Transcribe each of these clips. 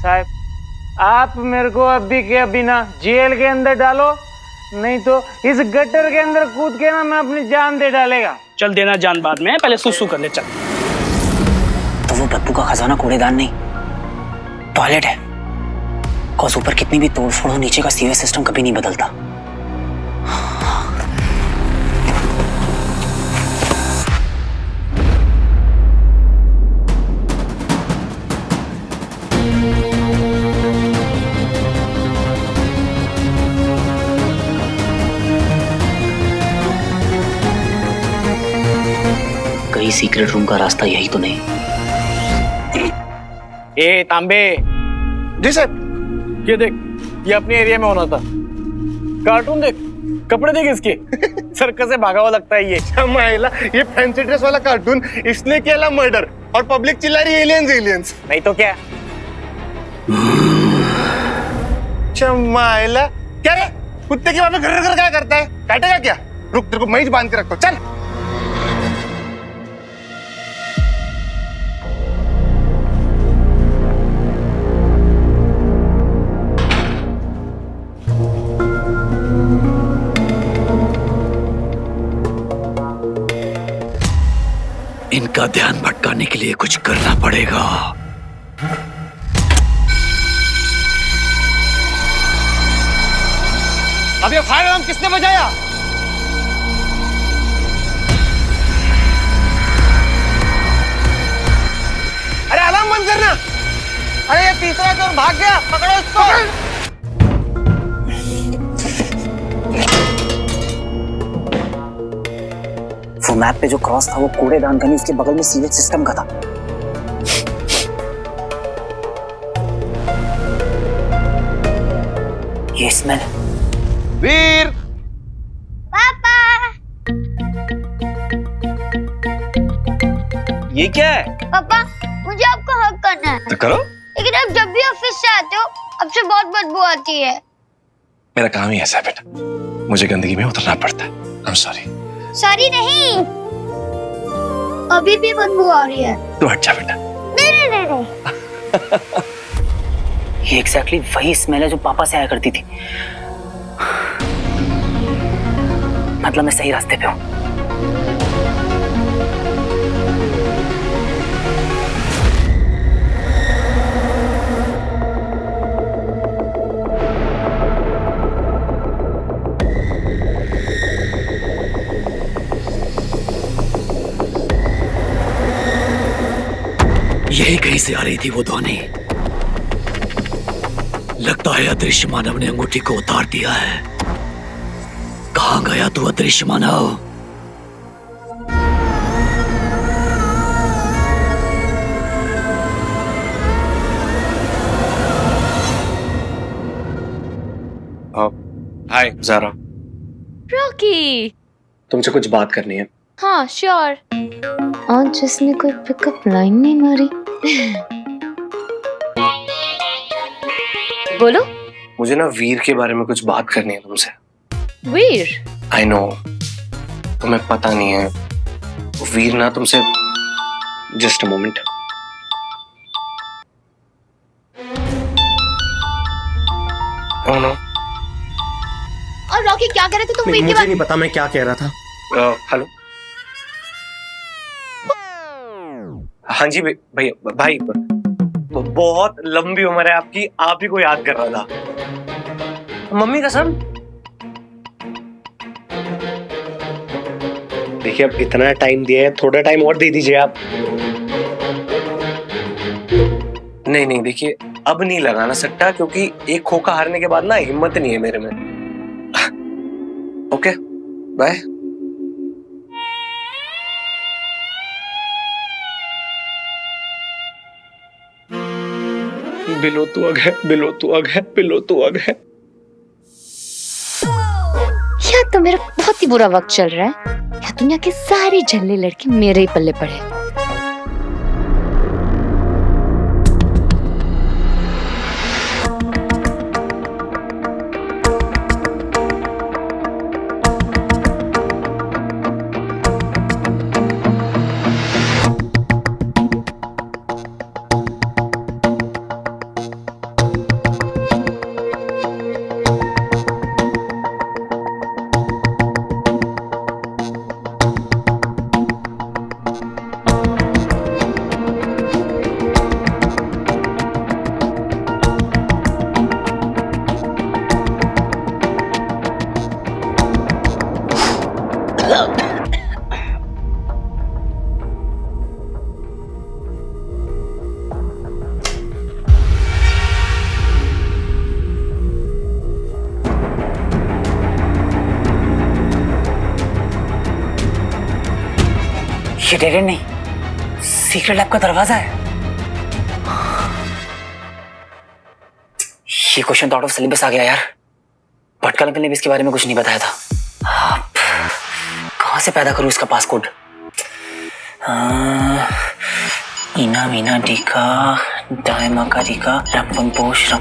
साहब, आप मेरे को अभी के अभी ना जेल के अंदर डालो, नहीं तो इस गटर के अंदर कूद के ना मैं अपनी जान दे डालेगा। चल देना जान बाद में, पहले सुसु कर ले चल। तो वो बदबू का खजाना कूड़ेदान नहीं, टॉयलेट है। कॉज ऊपर कितनी भी तोड़फोड़ हो, नीचे का सीवेज सिस्टम कभी नहीं बदलता। कहीं सीक्रेट रूम का रास्ता यही तो नहीं? ए तांबे। जी साहब। ये देख, ये अपने एरिया में होना था। कार्टून देख, कपड़े देख इसके। सर्कस से भागा हुआ लगता है ये। महिला, ये फैंसी ड्रेस वाला कार्टून इसने किया मर्डर और पब्लिक चिल्ला रही एलियंस एलियंस। नहीं तो क्या। महिला क्या रे, कुत्ते के बाप घर घर क्या करता है, काटेगा क्या? रुक, तेरे को मैं ही बांध के रखता हूं, चल। इनका ध्यान भटकाने के लिए कुछ करना पड़ेगा। अब ये फायर अलार्म किसने बजाया? अरे अलार्म बंद करना। अरे ये तीसरा चोर भाग गया, पकड़ो इसको। वो मैप पे जो क्रॉस था वो कूड़ेदान का नहीं, उसके बगल में सीवेज सिस्टम का था। ये स्मेल। वीर, पापा। ये क्या है? पापा, मुझे आपको हग करना है। तो करो। लेकिन आप जब भी ऑफिस से आते हो, आपसे बहुत बदबू आती है। मेरा काम ही ऐसा है बेटा, मुझे गंदगी में उतरना पड़ता है। I'm sorry। सॉरी नहीं, अभी भी बदबू आ रही है। तू हट जा बेटा। नहीं नहीं नहीं। ये एग्जैक्टली वही स्मेल है जो पापा से आया करती थी। मतलब मैं सही रास्ते पे हूँ। यही कहीं से आ रही थी वो ध्वनि। लगता है अदृश्य मानव ने अंगूठी को उतार दिया है। कहां गया तू अदृश्य मानव? हाय ज़ारा। रॉकी। तुमसे कुछ बात करनी है। हाँ श्योर। आज जिसने कोई पिकअप लाइन नहीं मारी। बोलो। मुझे ना वीर के बारे में कुछ बात करनी है तुमसे। वीर? आई नो, तुम्हें पता नहीं है। वीर ना तुमसे, just a moment. Oh no. और रॉकी क्या कह रहे थे तुम वीर के मुझे बारे नहीं पता मैं क्या कह रहा था। हेलो। हाँ जी भैया, भाई बहुत लंबी उम्र है आपकी, आप ही को याद कर रहा था। मम्मी कसम। देखिए अब इतना टाइम दिया है, थोड़ा टाइम और दे दीजिए आप। नहीं देखिए, अब नहीं लगाना सट्टा, क्योंकि एक खोखा हारने के बाद ना हिम्मत नहीं है मेरे में। Okay bye. बिलो तू अग है, बिलो तू अग है, बिलो तू अग है। या तो मेरा बहुत ही बुरा वक्त चल रहा है, या दुनिया के सारे झल्ले लड़के मेरे ही पल्ले पड़े। ये डेड एंड नहीं, सीक्रेट लैब का दरवाजा है। ये क्वेश्चन तो आउट ऑफ सिलेबस आ गया यार। भटका अंकल ने भी इसके बारे में कुछ नहीं बताया था। अब कहां से पैदा करूं इसका पासकोड? इना मीना डीका डायमा का डीका रंपम पोश।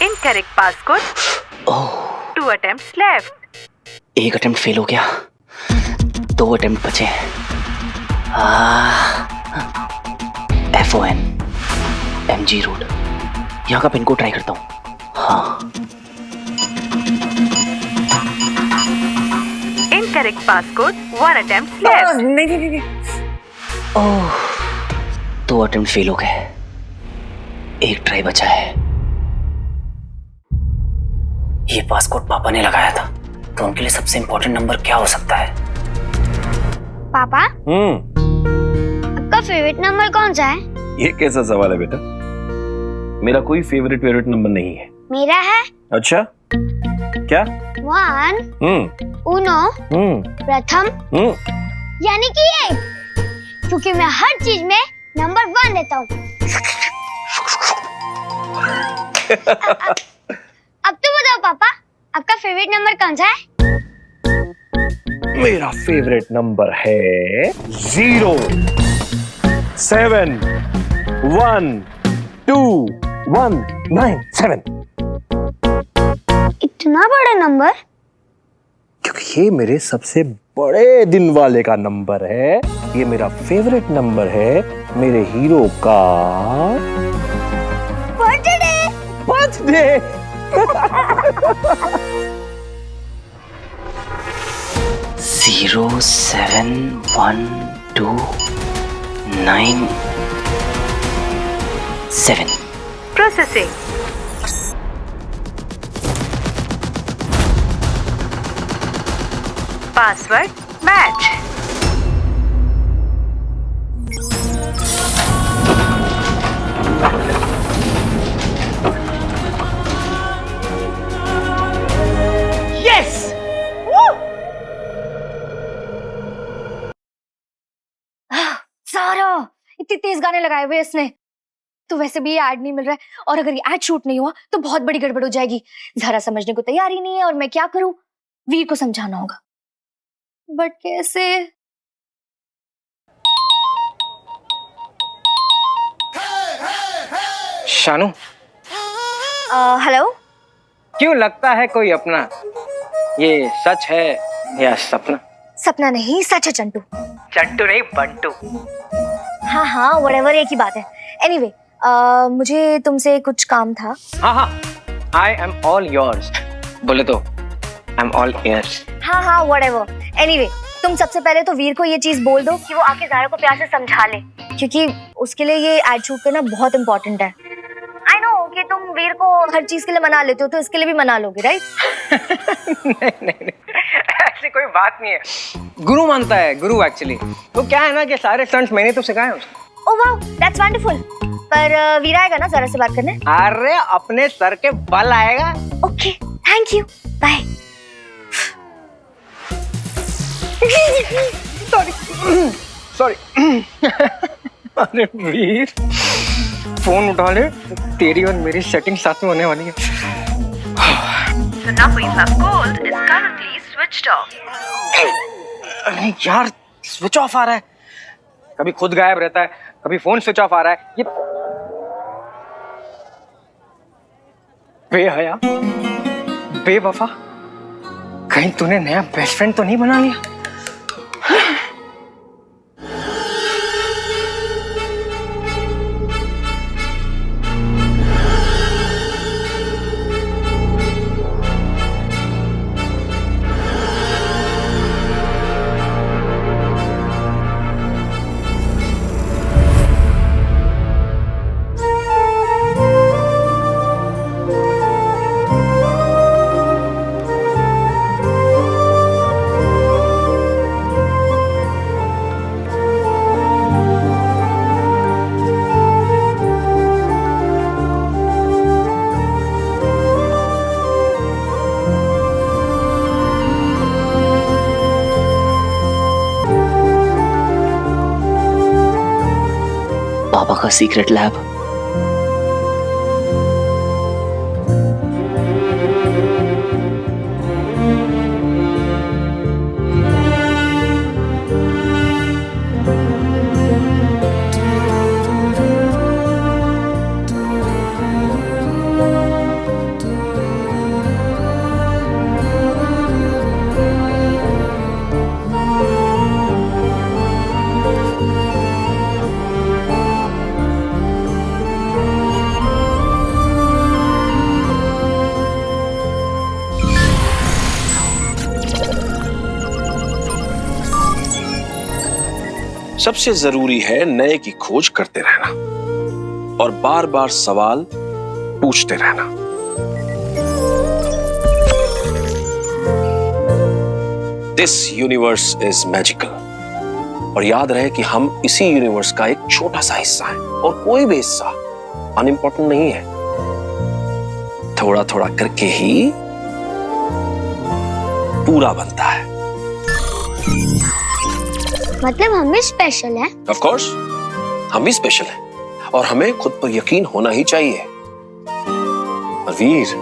Incorrect passcode. ओह, 2 attempts left. एक अटेम्प्ट फेल हो गया, 2 अटेम्प्ट बचे। FON MG रोड, यहाँ का पिन कोड ट्राई करता हूँ। हाँ, Incorrect passcode. 1 attempt left. नहीं। ओह, 2 अटेम्प्ट फेल हो गए, एक ट्राई बचा है। ये पासकोड पापा ने लगाया था, तो उनके लिए सबसे इंपॉर्टेंट नंबर क्या हो सकता है? पापा, आपका फेवरेट नंबर कौन सा है? ये कैसा सवाल है बेटा? मेरा कोई फेवरेट नंबर नहीं है। मेरा है अच्छा, क्या? 1 उनो प्रथम यानी कि 1, क्योंकि मैं हर चीज में नंबर 1 देता हूँ। अब तो बताओ पापा, आपका फेवरेट नंबर कौन सा है? मेरा फेवरेट नंबर है 0712197, इतना बड़ा नंबर? क्योंकि ये मेरे सबसे बड़े दिन वाले का नंबर है। ये मेरा फेवरेट नंबर है मेरे हीरो का बर्थडे। 0712997 Processing. Password match. सारा इतनी तेज गाने लगाए हुए इसने, तो वैसे भी ये ऐड नहीं मिल रहा है, और अगर ये ऐड शूट नहीं हुआ तो बहुत बड़ी गड़बड़ हो जाएगी। ज़रा समझने को तैयार ही नहीं है, और मैं क्या करूं? वीर को समझाना होगा, बट कैसे? शानू, हेलो। क्यों लगता है कोई अपना? ये सच है या सपना? सपना नहीं, सच है चंटू। चंटू नहीं, बंटू। हाँ, व्हाटएवर, एक ही बात है। एनीवे, मुझे तुमसे कुछ काम था। हाँ, आई एम ऑल योर्स। बोले तो आई एम ऑल ईयर्स। हाँ, व्हाटएवर। एनीवे, तुम सबसे पहले तो वीर को ये चीज बोल दो कि वो आके ज़ारा को प्यार से समझा ले, क्योंकि उसके लिए ये एड शूट करना बहुत इंपॉर्टेंट है। आई नो कि तुम वीर को हर चीज के लिए मना लेते हो, तो इसके लिए भी मना लोगे, राइट? नहीं, ऐसी कोई बात नहीं है। गुरु मानता है, गुरु एक्चुअली। तो क्या है ना कि सारे स्टंट्स मैंने तो सिखाए उसको। Oh wow, that's wonderful. पर वीर आएगा ना ज़ारा से बात करने? अरे अपने सर के बल आएगा। Okay, thank you, bye. Sorry. अरे वीर, फोन उठा ले, तेरी और मेरी सेटिंग साथ में होने वाली है। The number you have called is currently switched off. अरे यार, स्विच ऑफ आ रहा है, कभी खुद गायब रहता है, कभी फोन स्विच ऑफ आ रहा है। ये बेहया, बेवफा, कहीं तूने नया बेस्ट फ्रेंड तो नहीं बना लिया? पापा का सीक्रेट लैब। सबसे जरूरी है नए की खोज करते रहना और बार बार सवाल पूछते रहना। This universe is magical. और याद रहे कि हम इसी यूनिवर्स का एक छोटा सा हिस्सा है और कोई भी हिस्सा अनइम्पोर्टेंट नहीं है। थोड़ा थोड़ा करके ही पूरा बनता है। मतलब हम भी स्पेशल हैं? ऑफ कोर्स हम भी स्पेशल हैं और हमें खुद पर यकीन होना ही चाहिए। और वीर,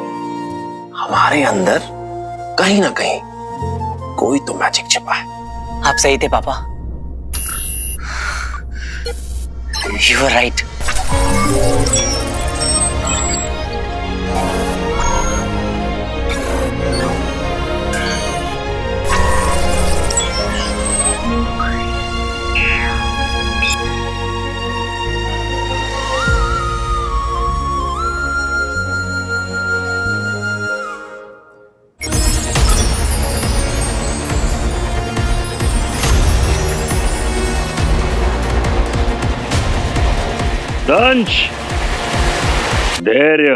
हमारे अंदर कहीं ना कहीं कोई तो मैजिक छिपा है। आप सही थे पापा, यू वर राइट। दंश, धैर्य।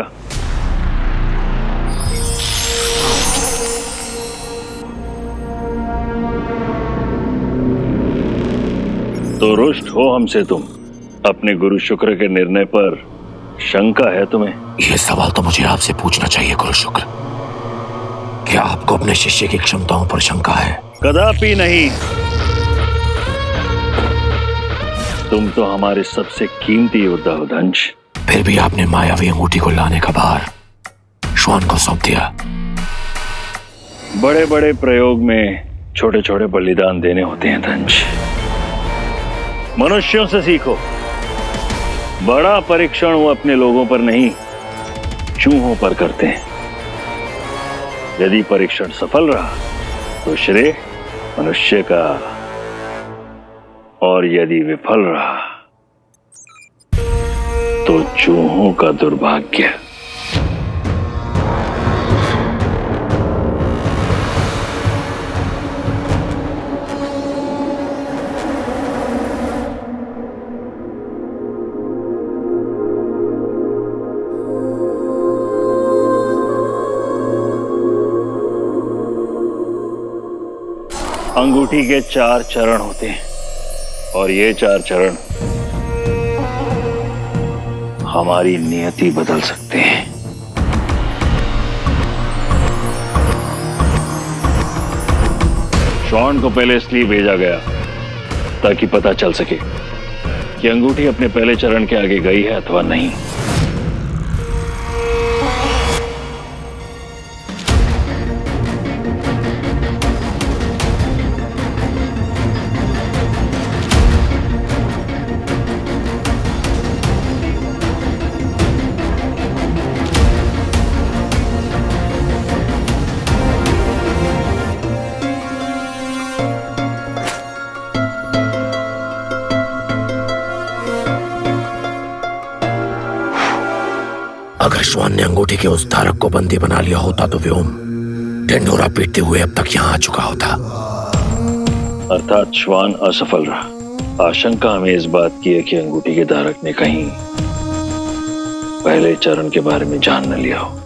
तो रुष्ट हो हमसे तुम? अपने गुरु शुक्र के निर्णय पर शंका है तुम्हें? यह सवाल तो मुझे आपसे पूछना चाहिए गुरु शुक्र। क्या आपको अपने शिष्य की क्षमताओं पर शंका है? कदापि नहीं। तुम तो हमारे सबसे कीमती योद्धा हो दंश। फिर भी आपने मायावी अंगूठी को लाने का भार श्वान को सौंप दिया। बड़े बड़े प्रयोग में छोटे छोटे बलिदान देने होते हैं दंश। मनुष्यों से सीखो। बड़ा परीक्षण वो अपने लोगों पर नहीं, चूहों पर करते हैं। यदि परीक्षण सफल रहा तो श्रेय मनुष्य का, और यदि विफल रहा तो चूहों का दुर्भाग्य। अंगूठी के 4 चरण होते हैं और ये 4 चरण हमारी नियति बदल सकते हैं। शॉन को पहले इसलिए भेजा गया ताकि पता चल सके कि अंगूठी अपने पहले चरण के आगे गई है अथवा नहीं। अगर श्वान ने अंगूठी के उस धारक को बंदी बना लिया होता तो व्योम ढिंढोरा पीटते हुए अब तक यहाँ आ चुका होता। अर्थात श्वान असफल रहा। आशंका हमें इस बात की है कि अंगूठी के धारक ने कहीं पहले चरण के बारे में जान न लिया हो।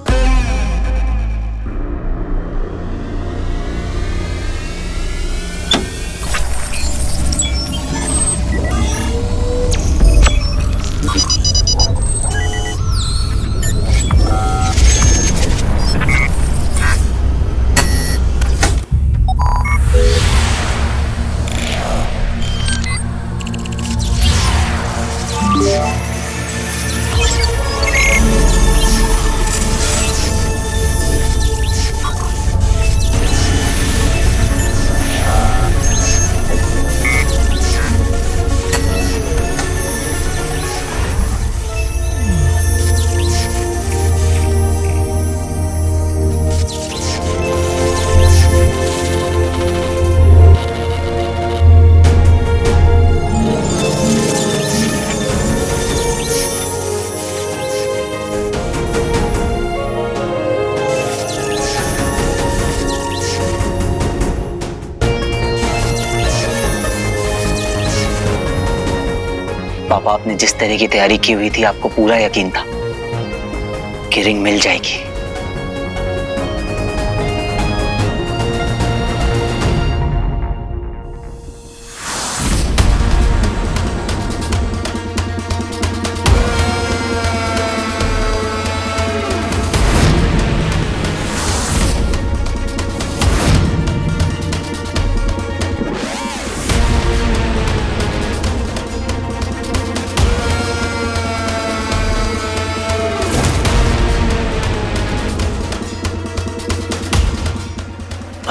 पापा, आपने जिस तरह की तैयारी की हुई थी आपको पूरा यकीन था कि रिंग मिल जाएगी।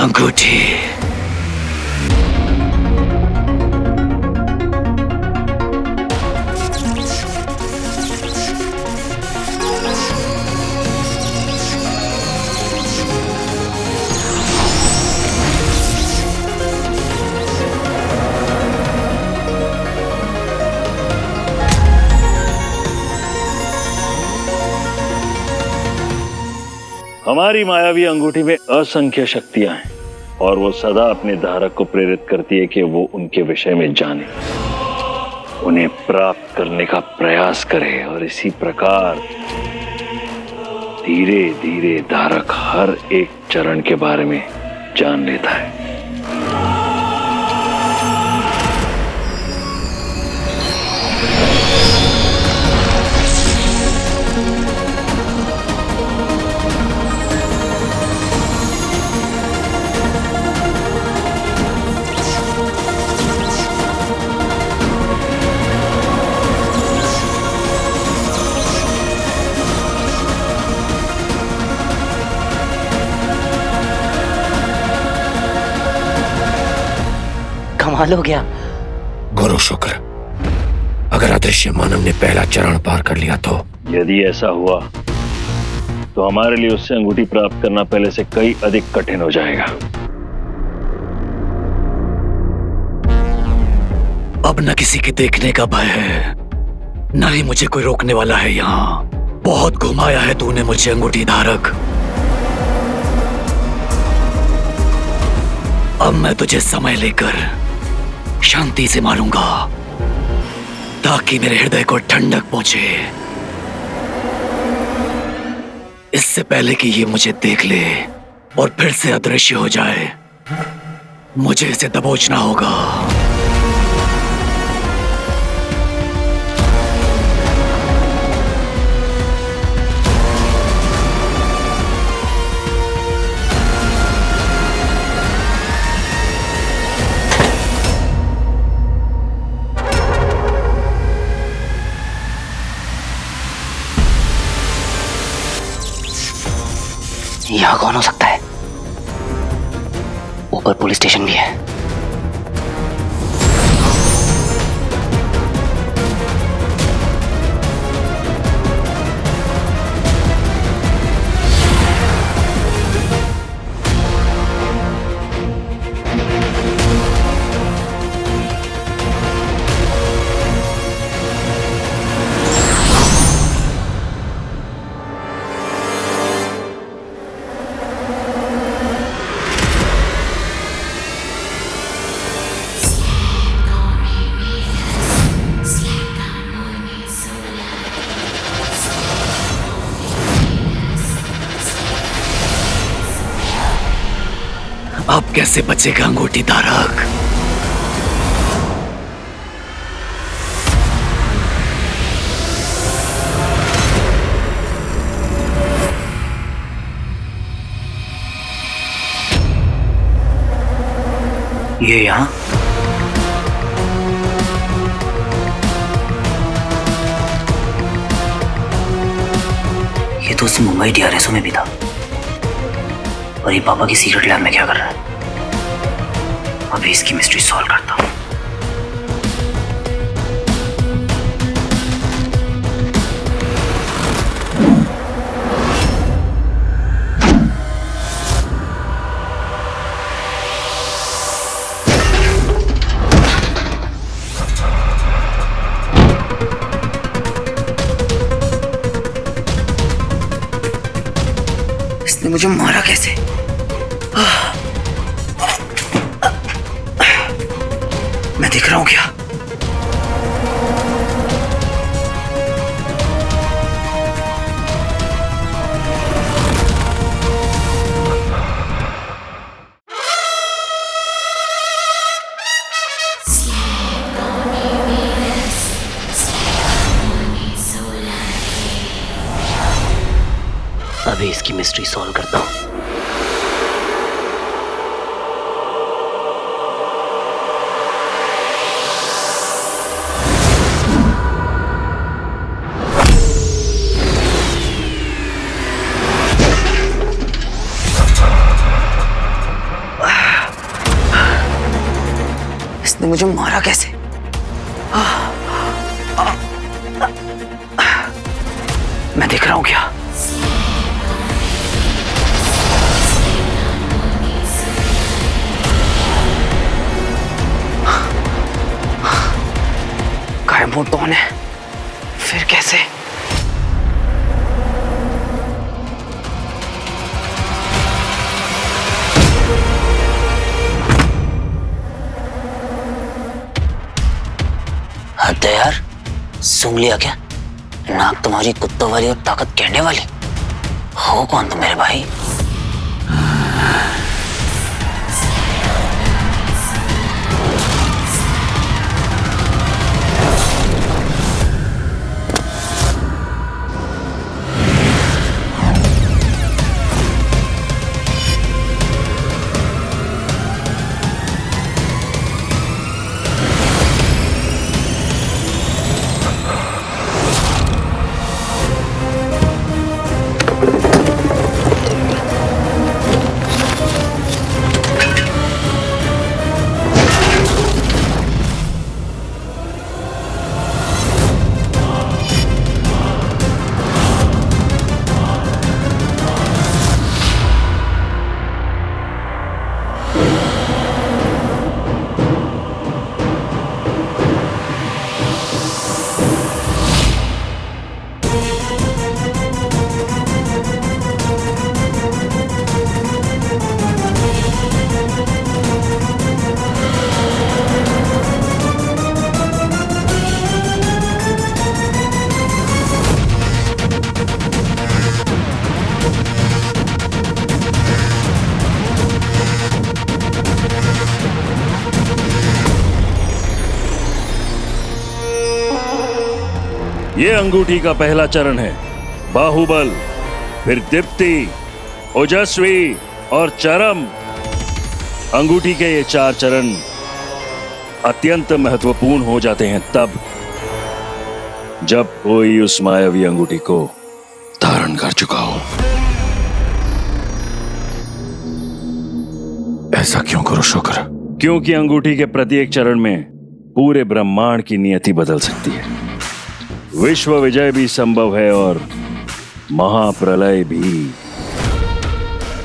अंगूठी। हमारी मायावी अंगूठी में असंख्य शक्तियां हैं और वो सदा अपने धारक को प्रेरित करती है कि वो उनके विषय में जाने, उन्हें प्राप्त करने का प्रयास करे, और इसी प्रकार धीरे धीरे धारक हर एक चरण के बारे में जान लेता है। कमाल हो गया। गुरु शुक्र, अगर अदृश्य मानव ने पहला चरण पार कर लिया तो। यदि ऐसा हुआ तो हमारे लिए उससे अंगूठी प्राप्त करना पहले से कई अधिक कठिन हो जाएगा। अब न किसी के देखने का भय है, न ही मुझे कोई रोकने वाला है। यहाँ बहुत घुमाया है तूने मुझे अंगूठी धारक। अब मैं तुझे समय लेकर शांति से मारूंगा ताकि मेरे हृदय को ठंडक पहुंचे। इससे पहले कि ये मुझे देख ले और फिर से अदृश्य हो जाए, मुझे इसे दबोचना होगा। यहाँ कौन हो सकता है? ऊपर पुलिस स्टेशन भी है। अब कैसे बचेगा अंगूठी धारक? ये यहाँ ये तो उससे मुंबई DRSO में भी था। और ये पापा की सीक्रेट लैब में क्या कर रहा है? अभी इसकी मिस्ट्री सॉल्व करता हूं। इसने मुझे मारा कैसे? मैं दिख रहा हूं क्या? अभी इसकी मिस्ट्री सॉल्व करता हूं। इसने मुझे मारा कैसे? मैं देख रहा हूं क्या? गायब मोड कौन है? फिर कैसे? हद है यार, सूंघ लिया क्या? नाक तुम्हारी कुत्तों वाली और ताकत कहने वाली। हो कौन तुम मेरे भाई? ये अंगूठी का पहला चरण है, बाहुबल, फिर दीप्ति, ओजस्वी और चरम। अंगूठी के ये 4 चरण अत्यंत महत्वपूर्ण हो जाते हैं तब जब कोई उस मायावी अंगूठी को धारण कर चुका हो। ऐसा क्यों करो शुक्र? क्योंकि अंगूठी के प्रत्येक चरण में पूरे ब्रह्मांड की नियति बदल सकती है। विश्व विजय भी संभव है और महाप्रलय भी।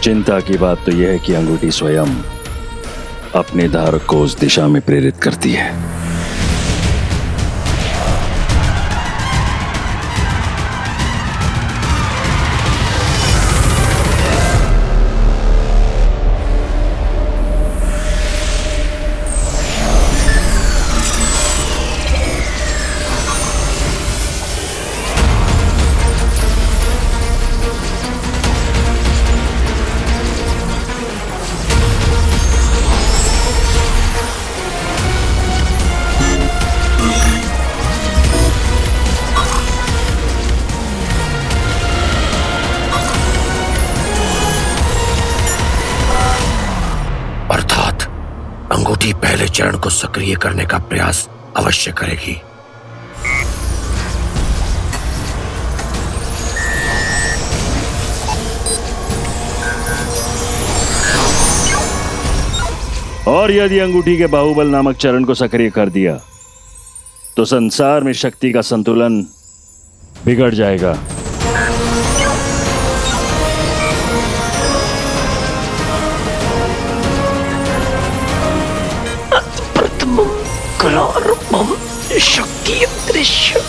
चिंता की बात तो यह है कि अंगूठी स्वयं अपने धारक को उस दिशा में प्रेरित करती है। अंगूठी पहले चरण को सक्रिय करने का प्रयास अवश्य करेगी। और यदि अंगूठी के बाहुबल नामक चरण को सक्रिय कर दिया तो संसार में शक्ति का संतुलन बिगड़ जाएगा। कलारंभम शक्ति दृश्य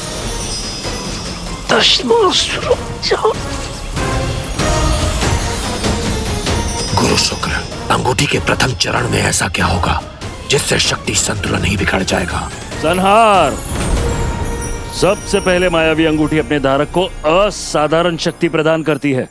गुरु शुक्र, अंगूठी के प्रथम चरण में ऐसा क्या होगा जिससे शक्ति संतुलन ही बिगड़ जाएगा? संहार। सबसे पहले मायावी अंगूठी अपने धारक को असाधारण शक्ति प्रदान करती है।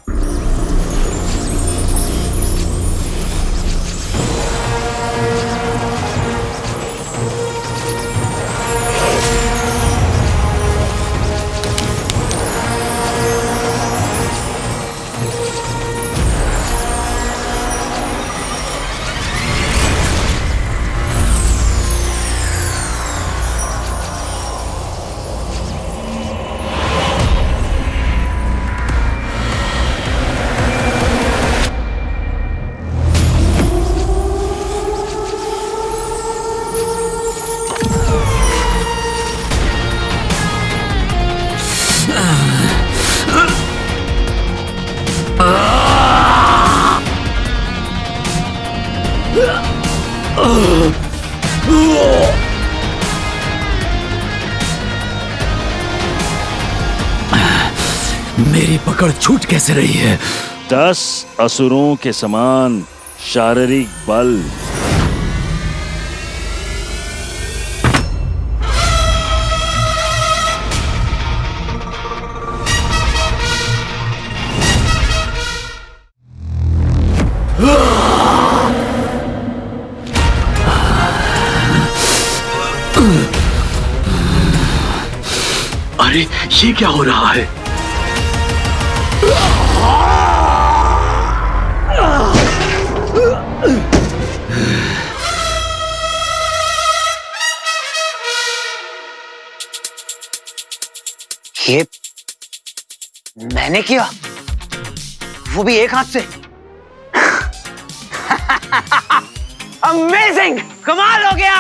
मेरी पकड़ छूट कैसे रही है? 10 असुरों के समान शारीरिक बल। अरे ये क्या हो रहा है? ये मैंने किया, वो भी एक हाथ से। अमेजिंग, कमाल हो गया।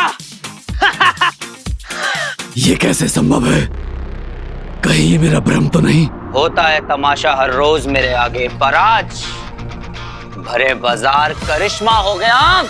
ये कैसे संभव है? कहीं ये मेरा भ्रम तो नहीं? होता है तमाशा हर रोज मेरे आगे, पर आज भरे बाजार करिश्मा हो गया।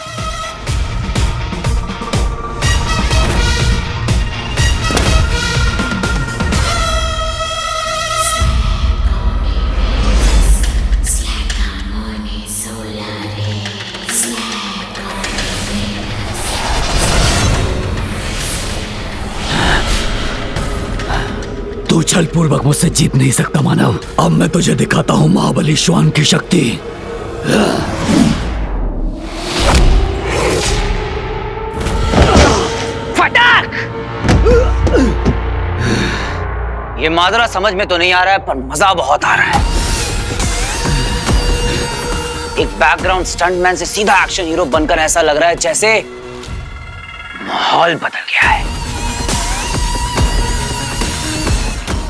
तू छल पूर्वक मुझसे जीत नहीं सकता मानव। अब मैं तुझे दिखाता हूं महाबली श्वान की शक्ति। फटाक! ये माजरा समझ में तो नहीं आ रहा है, पर मजा बहुत आ रहा है। एक बैकग्राउंड स्टंटमैन से सीधा एक्शन हीरो बनकर ऐसा लग रहा है जैसे माहौल बदल गया है।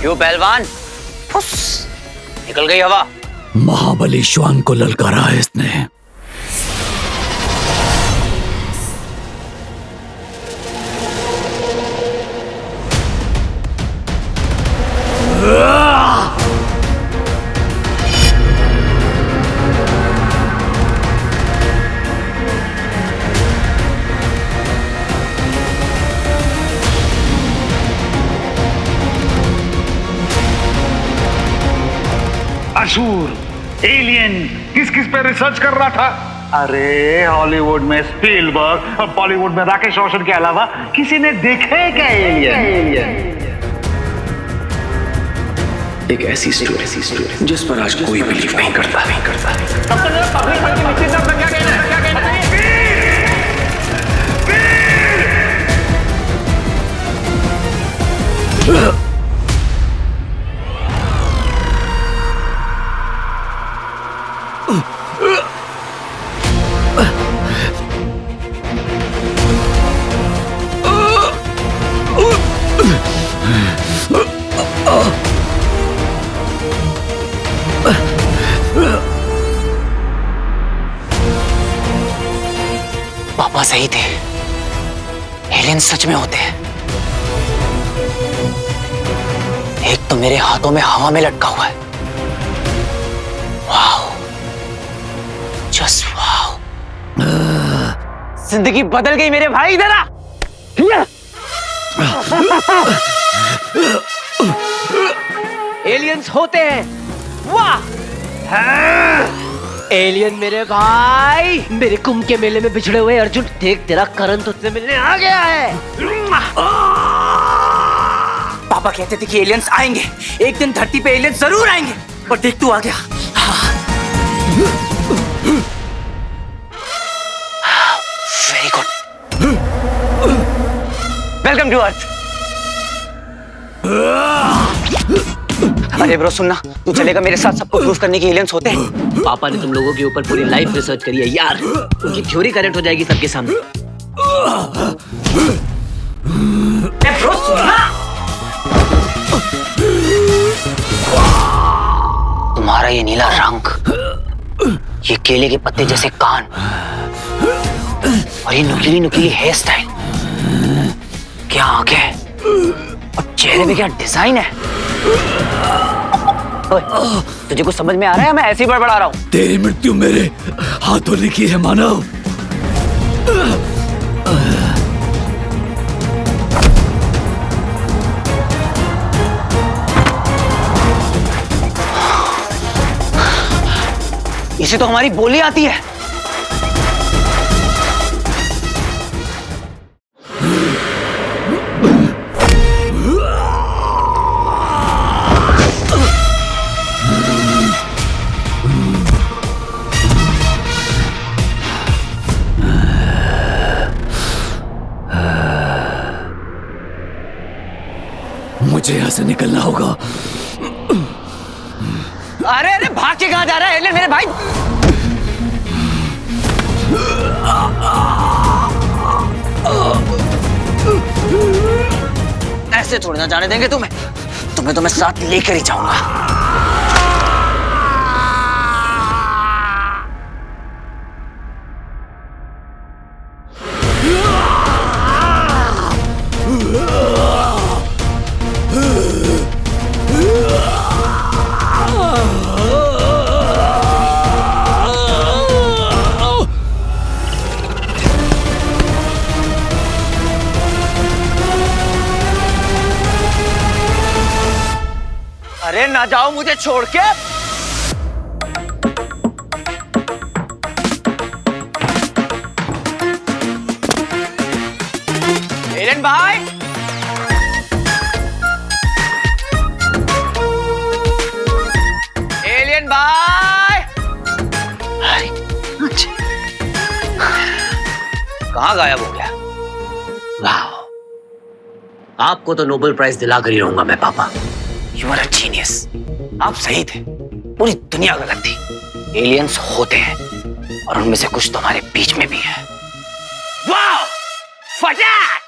क्यों पहलवान? फुस, निकल गई हवा। महाबली श्वान को ललकारा है इसने। असुर, एलियन, किस किस पे रिसर्च कर रहा था? अरे हॉलीवुड में स्पीलबर्ग और बॉलीवुड में राकेश रोशन के अलावा किसी ने देखा है क्या एलियन? एक ऐसी स्टोरी जिस पर आज कोई बिलीव नहीं करता। पापा सही थे, एलियन सच में होते हैं। एक तो मेरे हाथों में हवा में लटका हुआ है। Wow, just wow. जिंदगी बदल गई मेरे भाई। इधर आ। एलियंस होते हैं। वाह, एलियन मेरे भाई। मेरे कुंभ के मेले में बिछड़े हुए अर्जुन, देख तेरा करण तुझसे मिलने आ गया है। पापा कहते थे कि एलियंस आएंगे, एक दिन धरती पे एलियंस जरूर आएंगे, और देख तू आ गया। Very good. Welcome to earth. अरे ब्रो सुनना, तू चलेगा मेरे साथ? सबको प्रूफ करने के एलियंस होते हैं। पापा ने तुम लोगों के ऊपर पूरी लाइफ रिसर्च करी है यार, उनकी थ्योरी करेक्ट हो जाएगी सबके सामने। ब्रो सुनना, तुम्हारा ये नीला रंग, ये केले के पत्ते जैसे कान, और ये नुकीली नुकीली हेयर स्टाइल, क्या आंखें और चेहरे में क्या डिजाइन है। तुझे कुछ समझ में आ रहा है? मैं ऐसे ही बड़बड़ा रहा हूँ। तेरी मृत्यु मेरे हाथों लिखी है मानव। इसे तो हमारी बोली आती है। मुझे यहाँ से निकलना होगा। अरे अरे भाग के कहाँ जा रहा है एलियन मेरे भाई? ऐसे थोड़ी ना जाने देंगे तुम्हें। तुम्हें तो मैं साथ लेकर ही जाऊंगा। अरे ना जाओ मुझे छोड़ के। एलियन भाई, एलियन भाई, कहाँ गायब हो गया? वाह, आपको तो नोबेल प्राइज दिलाकर ही रहूंगा मैं पापा। You are a genius. आप सही थे, पूरी दुनिया गलत थी। एलियंस होते हैं और उनमें से कुछ तुम्हारे बीच में भी है। वाह! फटाक!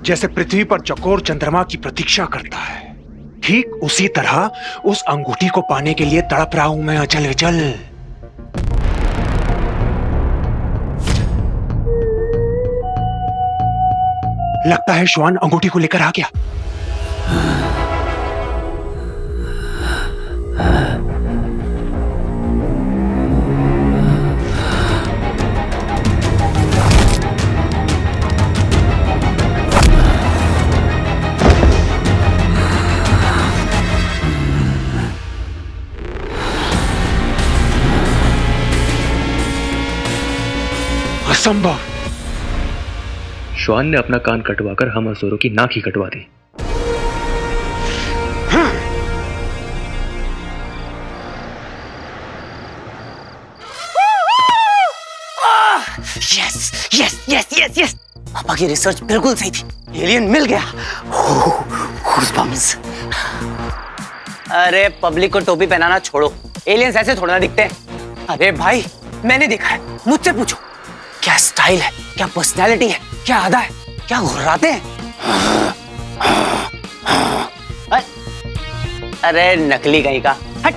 जैसे पृथ्वी पर चकोर चंद्रमा की प्रतीक्षा करता है, ठीक उसी तरह उस अंगूठी को पाने के लिए तड़प रहा हूं मैं अचल विचल। लगता है श्वान अंगूठी को लेकर आ गया। असंभव। श्वान ने अपना कान कटवाकर हम असुरों की नाक ही कटवा दी। Yes yes yes yes yes, पापा की रिसर्च बिल्कुल सही थी। एलियन मिल गया। Goosebumps। अरे पब्लिक को टोपी पहनाना छोड़ो, एलियंस ऐसे थोड़ा ना दिखते हैं। अरे भाई मैंने देखा है, मुझसे पूछो। क्या स्टाइल है, क्या पर्सनैलिटी है, क्या अदा है, क्या घुर्राते हैं। अरे नकली कहीं का, हट।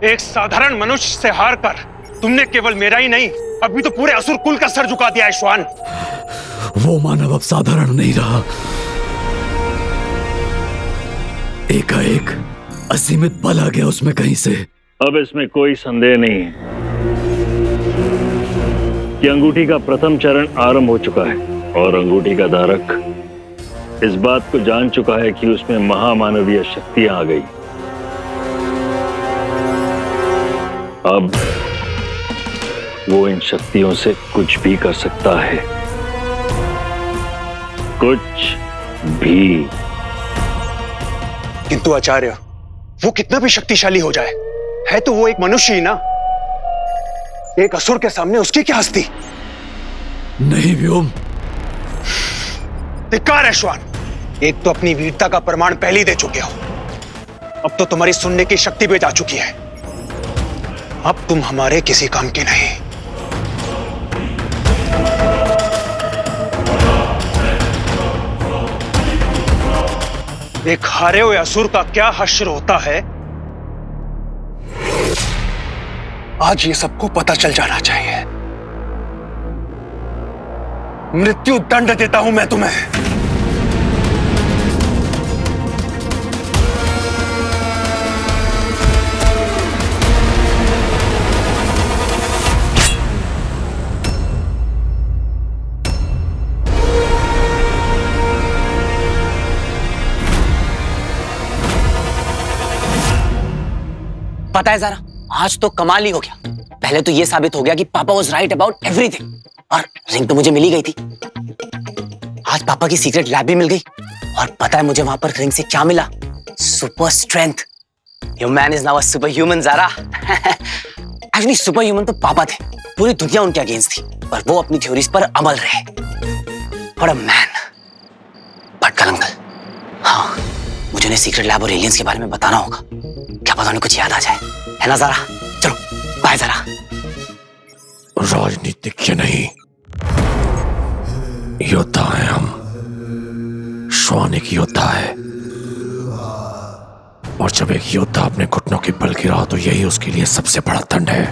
एक साधारण मनुष्य से हार कर तुमने केवल मेरा ही नहीं, अभी तो पूरे असुर कुल का सर झुका दिया है श्वान। वो मानव अब साधारण नहीं रहा। एकाएक असीमित बल आ गया उसमें कहीं से। अब इसमें कोई संदेह नहीं है कि अंगूठी का प्रथम चरण आरंभ हो चुका है और अंगूठी का धारक इस बात को जान चुका है कि उसमें महामानवीय शक्तियां आ गई। अब वो इन शक्तियों से कुछ भी कर सकता है, कुछ भी। किंतु आचार्य, वो कितना भी शक्तिशाली हो जाए, है तो वो एक मनुष्य ही ना। एक असुर के सामने उसकी क्या हस्ती। नहीं व्योम, धिक्कार है श्वान। एक तो अपनी वीरता का प्रमाण पहले ही दे चुके हो, अब तो तुम्हारी सुनने की शक्ति भी जा चुकी है। अब तुम हमारे किसी काम के नहीं। एक हारे हुए असुर का क्या हश्र होता है, आज ये सबको पता चल जाना चाहिए। मृत्यु दंड देता हूं मैं तुम्हें। पता है जरा, आज तो कमाल ही हो गया। पहले तो ये साबित हो गया कि पापा वाज राइट अबाउट एवरीथिंग, और रिंग तो मुझे मिल ही गई थी। आज पापा की सीक्रेट लैब भी मिल गई, और पता है मुझे वहां पर रिंग से क्या मिला? Super strength. Your man is now a super human Zara. Actually super human तो पापा थे, पूरी दुनिया उनके अगेंस्ट थी, पर वो अपनी थ्योरीज पर अमल रहे। But a man. बट कल अंकल, हाँ, मुझे उन्हें सीक्रेट लैब और एलियंस के बारे में बताना होगा। क्या पता उन्हें कुछ याद आ जाए, है ना ज़ारा? चलो बाय ज़ारा। राजनीतिज्ञ नहीं, योद्धा हैं हम। श्वान एक योद्धा है, और जब एक योद्धा अपने घुटनों के बल गिरा तो यही उसके लिए सबसे बड़ा दंड है,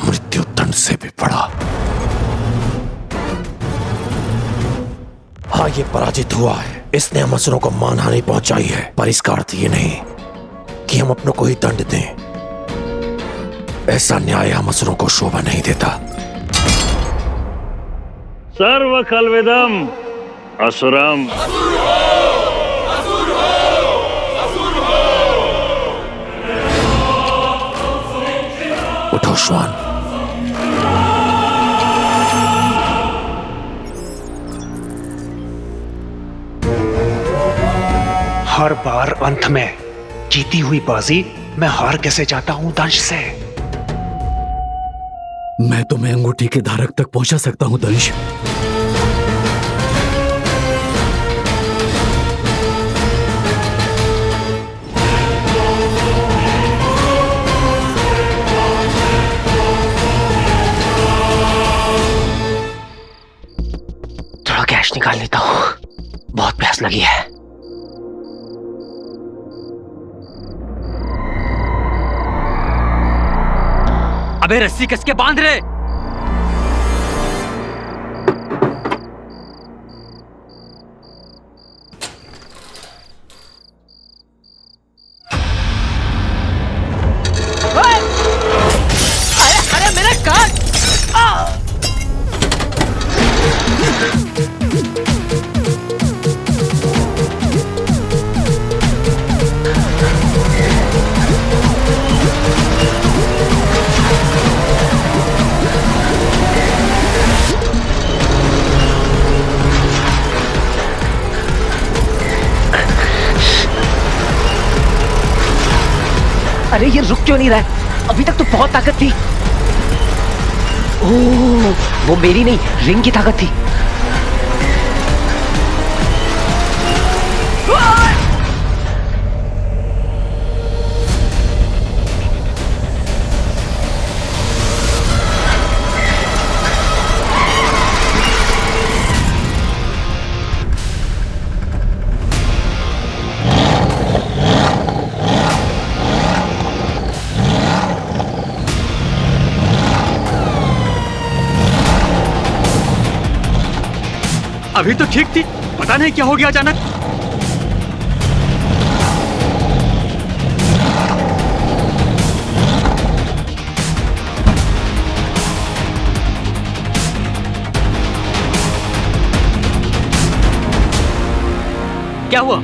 मृत्यु दंड से भी बड़ा। हाँ, ये पराजित हुआ है, इसने हम असुरों को मानहानि पहुंचाई है, पर इसका अर्थ ये नहीं कि हम अपनों को ही दंड दें। ऐसा न्याय हम असुरों को शोभा नहीं देता। सर्व खलविदम असुरम। उठो श्वान। हर बार अंत में जीती हुई बाजी मैं हार कैसे जाता हूं दंश से? मैं तुम्हें अंगूठी के धारक तक पहुंचा सकता हूं दंश। थोड़ा कैश निकाल लेता हूं, बहुत प्यास लगी है। अबे रस्सी कस के बांध रहे। अरे मेरा कान! अरे ये रुक क्यों नहीं रहा है? अभी तक तो बहुत ताकत थी। ओह, वो मेरी नहीं, रिंग की ताकत थी। अभी तो ठीक थी, पता नहीं क्या हो गया अचानक। क्या हुआ?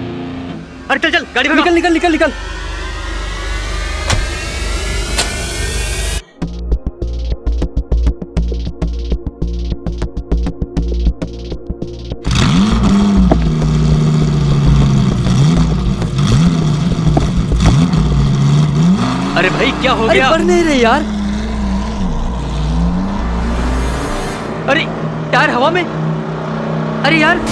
अरे चल चल, गाड़ी में निकल निकल निकल निकल। अरे भाई क्या हो गया? बढ़ नहीं रहे यार। अरे टायर हवा में। अरे यार,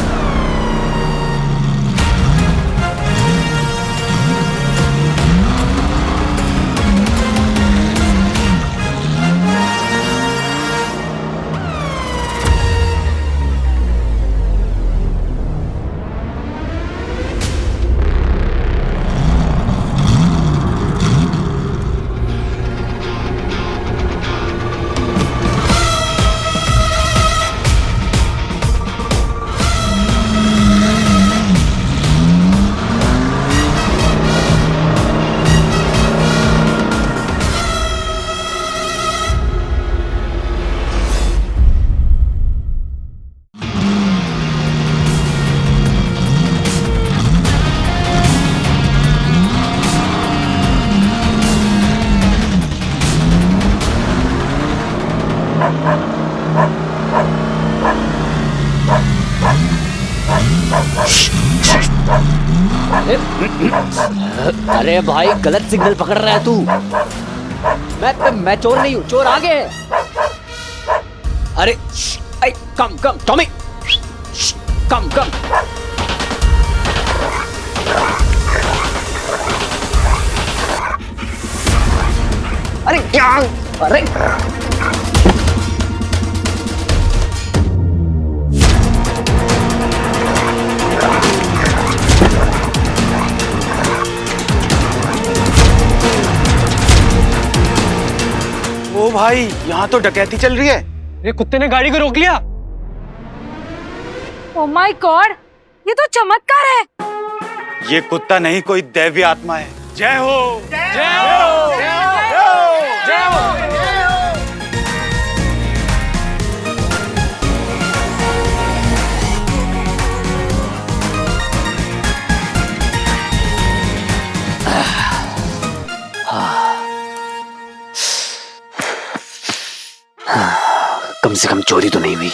अरे भाई गलत सिग्नल पकड़ रहा है तू। मैं चोर नहीं हूँ, चोर आगे है। अरे कम कम टॉमी, कम कम। अरे क्या, अरे ओ भाई, यहाँ तो डकैती चल रही है। ये कुत्ते ने गाड़ी को रोक लिया। ओह माय गॉड, ये तो चमत्कार है। ये कुत्ता नहीं, कोई दैवी आत्मा है। जय हो, जय हो, जय हो, जय हो। कम से कम चोरी तो नहीं हुई।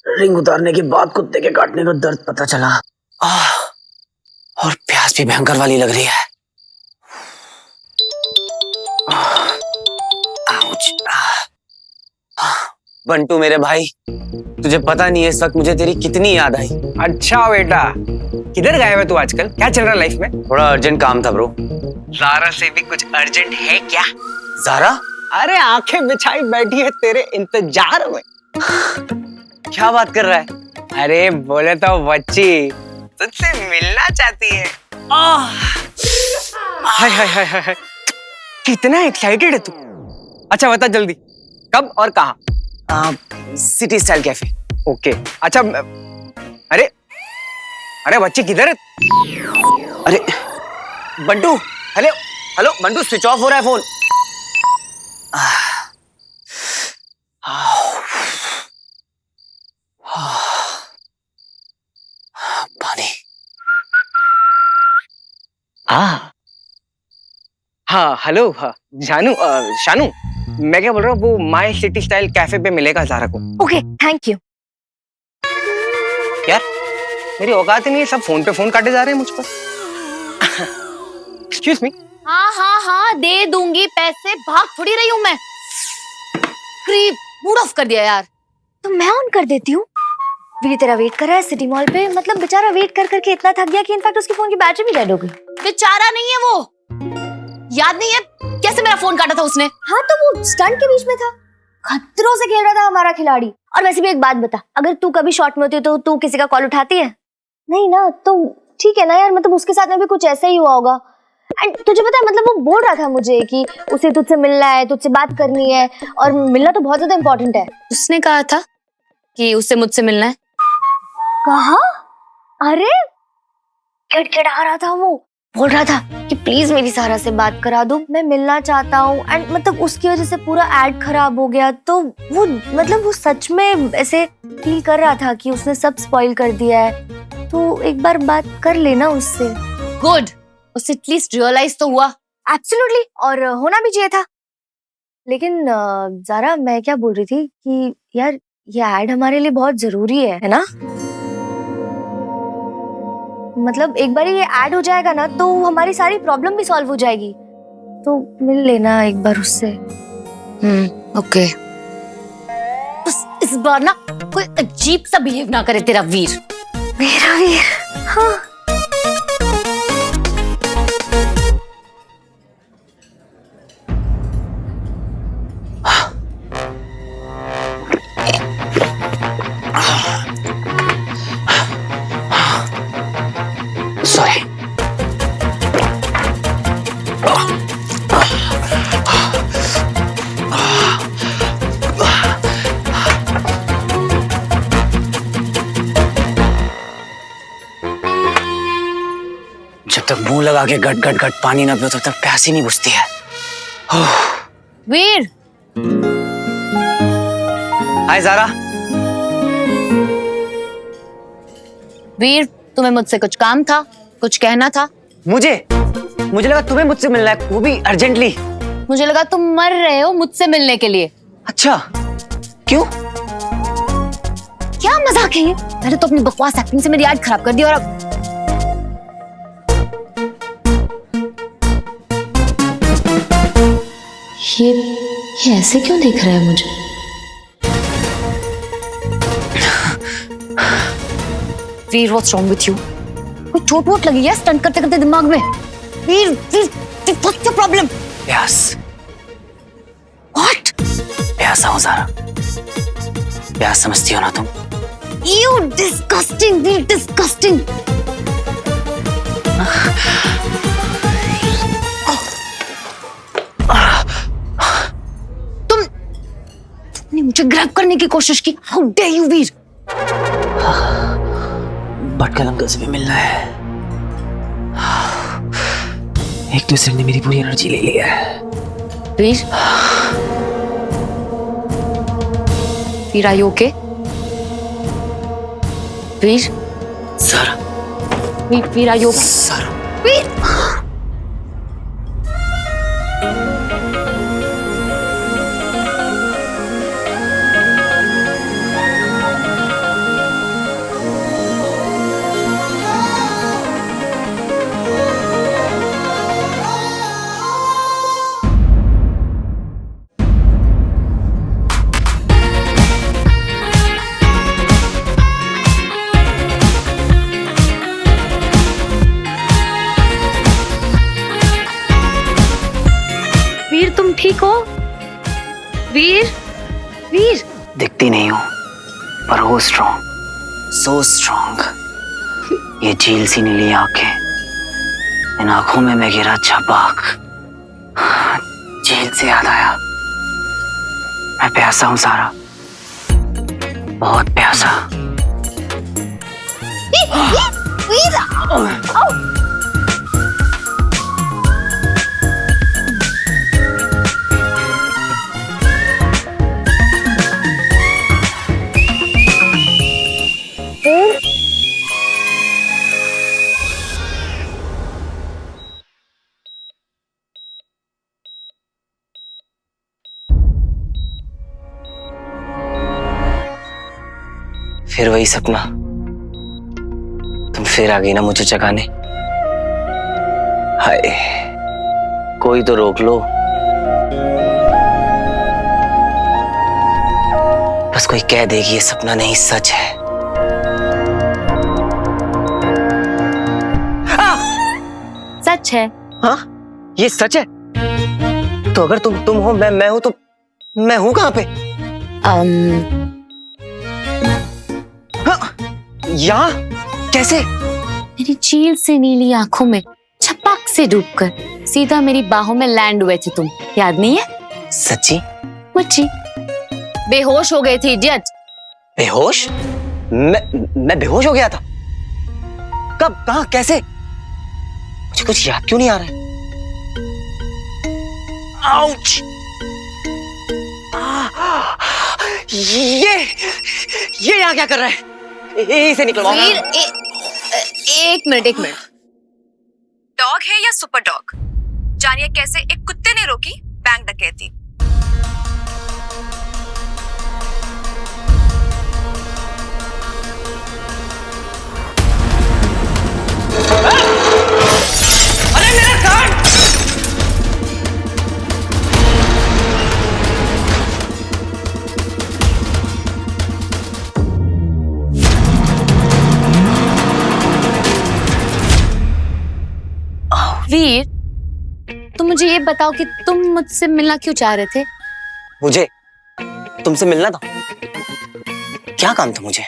रिंग उतारने के बाद कुत्ते के काटने का दर्द पता चला। और प्यास भी भयंकर वाली लग रही है। बंटू मेरे भाई, तुझे पता नहीं है इस वक्त मुझे तेरी कितनी याद आई। अच्छा बेटा, किधर गया है तू आजकल? क्या चल रहा है लाइफ में? थोड़ा अर्जेंट काम था ब्रो। ज़ारा से भी कुछ अर्जेंट है क्या? ज़ारा? अरे आंखें बिछाई बैठी है तेरे इंतजार में। क्या बात कर रहा है? अरे बोले तो बच्ची तुझसे मिलना चाहती है। हाय हाय हाय हाय, कितना एक्साइटेड है तू। अच्छा बता जल्दी, कब और कहाँ? City style cafe. ओके अच्छा। अरे अरे बच्ची किधर है? अरे Bantu, hello hello Bantu, switch off हो रहा है फोन। पानी। हाँ हेलो, हाँ जानू, शानू, मैं क्या बोल रहा हूँ, वो माय सिटी स्टाइल कैफे पे मिलेगा ज़ारा को। Okay thank you. यार मेरी औकात ही नहीं है, सब फोन पे फोन काटे जा रहे हैं मुझ पर। Excuse me. हाँ हाँ हाँ, दे दूंगी पैसे, भाग थोड़ी रही हूँ मैं। क्रीप, मूड ऑफ कर दिया यार। तो मैं ऑन कर देती हूँ। वीर तेरा वेट कर रहा है सिटी मॉल पे, मतलब बेचारा वेट कर करके इतना थक गया कि इनफैक्ट उसके फोन की बैटरी भी डेड हो गई। बेचारा नहीं है वो, याद नहीं है कैसे मेरा फोन काटा था उसने? हाँ तो वो स्टंट के बीच में था, खतरों से खेल रहा था हमारा खिलाड़ी। और वैसे भी एक बात बता, अगर तू कभी शॉट में होती तो तू किसी का कॉल उठाती है? नहीं ना, तो ठीक है ना यार, मतलब उसके साथ में भी कुछ ऐसा ही हुआ होगा। एंड तुझे पता है, मतलब वो बोल रहा था मुझे कि उसे तुझसे मिलना है, तुझसे बात करनी है, और मिलना तो बहुत ज्यादा इम्पोर्टेंट है। उसने कहा था कि उससे मुझसे मिलना है। कहा? अरे किड़किड़ा रहा था वो, बोल रहा था कि प्लीज मेरी सारा से बात करा दो, मैं मिलना चाहता हूँ। एंड मतलब उसकी वजह से पूरा एड खराब हो गया। तो वो मतलब वो सच में ऐसे फील कर रहा था कि उसने सब स्पॉइल कर दिया है। तो एक बार बात कर लेना उससे। गुड, उससे एटलीस्ट रियलाइज तो हुआ। एब्सोल्युटली, और होना भी चाहिए था। लेकिन ज़ारा, मैं क्या बोल रही थी कि यार ये एड हमारे लिए बहुत जरूरी है ना? मतलब एक बार ये ऐड हो जाएगा ना तो हमारी सारी प्रॉब्लम भी सॉल्व हो जाएगी। तो मिल लेना एक बार उससे। ओके। इस बार ना कोई अजीब सा बिहेव ना करे तेरा वीर। मेरा वीर? हाँ। सॉरी। जब तक मुंह लगा के गट गट गट पानी ना पियो तब तक प्यास ही नहीं बुझती है। वीर। हाय ज़ारा। वीर, तुम्हें मुझसे कुछ काम था, कुछ कहना था? मुझे लगा तुम्हें मुझसे मिलना है, वो भी अर्जेंटली। मुझे लगा तुम मर रहे हो मुझसे मिलने के लिए। अच्छा, क्यों? क्या मजाक है ये? मैंने तो अपनी बकवास एक्टिंग से मेरी आज खराब कर दी और अब ये ऐसे क्यों देख रहा है मुझे? वीर, व्हाट्स रॉन्ग विथ यू? कोई चोट वोट लगी है स्टंट करते करते दिमाग में? Veer, what's your problem? प्यास। व्हाट? प्यासा हूँ ज़ारा। प्यास समझती हो ना तुम? You disgusting, Veer, disgusting. तुमने मुझे ग्रैब करने की कोशिश की। How dare you Veer? Bhatkal uncle से भी मिलना है। एक दूसरे ने मेरी पूरी एनर्जी ले लिया है। Veer, Veer, are you okay? Veer, Zaara. Veer, are you okay? Zaara. Veer, Veer, तुम ठीक हो? वीर, वीर। दिखती नहीं हूँ, पर हो स्ट्रॉन्ग, सो स्ट्रॉन्ग। ये झील सी नीली आंखें, इन आंखों में मैं गिरा छपाक। झील से याद आया, मैं प्यासा हूँ ज़ारा, बहुत प्यासा। वीर, फिर वही सपना, तुम फिर आ गई ना मुझे जगाने। हाय, कोई तो रोक लो, बस कोई कह दे कि ये सपना नहीं सच है। सच है। हाँ, ये सच है। तो अगर तुम हो, मैं हूं, तो मैं हूं कहां पे? यहाँ कैसे? मेरी झील से नीली आंखों में छपाक से डूबकर सीधा मेरी बाहों में लैंड हुए थे तुम, याद नहीं है? सच्ची? मुच्ची। बेहोश हो गए थे इडियट। बेहोश? मैं बेहोश हो गया था? कब, कहां, कैसे? मुझे कुछ याद क्यों नहीं आ रहा है? आउच! ये यहाँ क्या कर रहा है? इसे निकलवाओ। वीर, एक मिनट। डॉग है या सुपर डॉग? जानिए कैसे एक कुत्ते ने रोकी बैंक डकैती। अरे मेरा कान! वीर, तुम मुझे ये बताओ कि तुम मुझसे मिलना क्यों चाह रहे थे? मुझे तुमसे मिलना था। क्या काम था मुझे?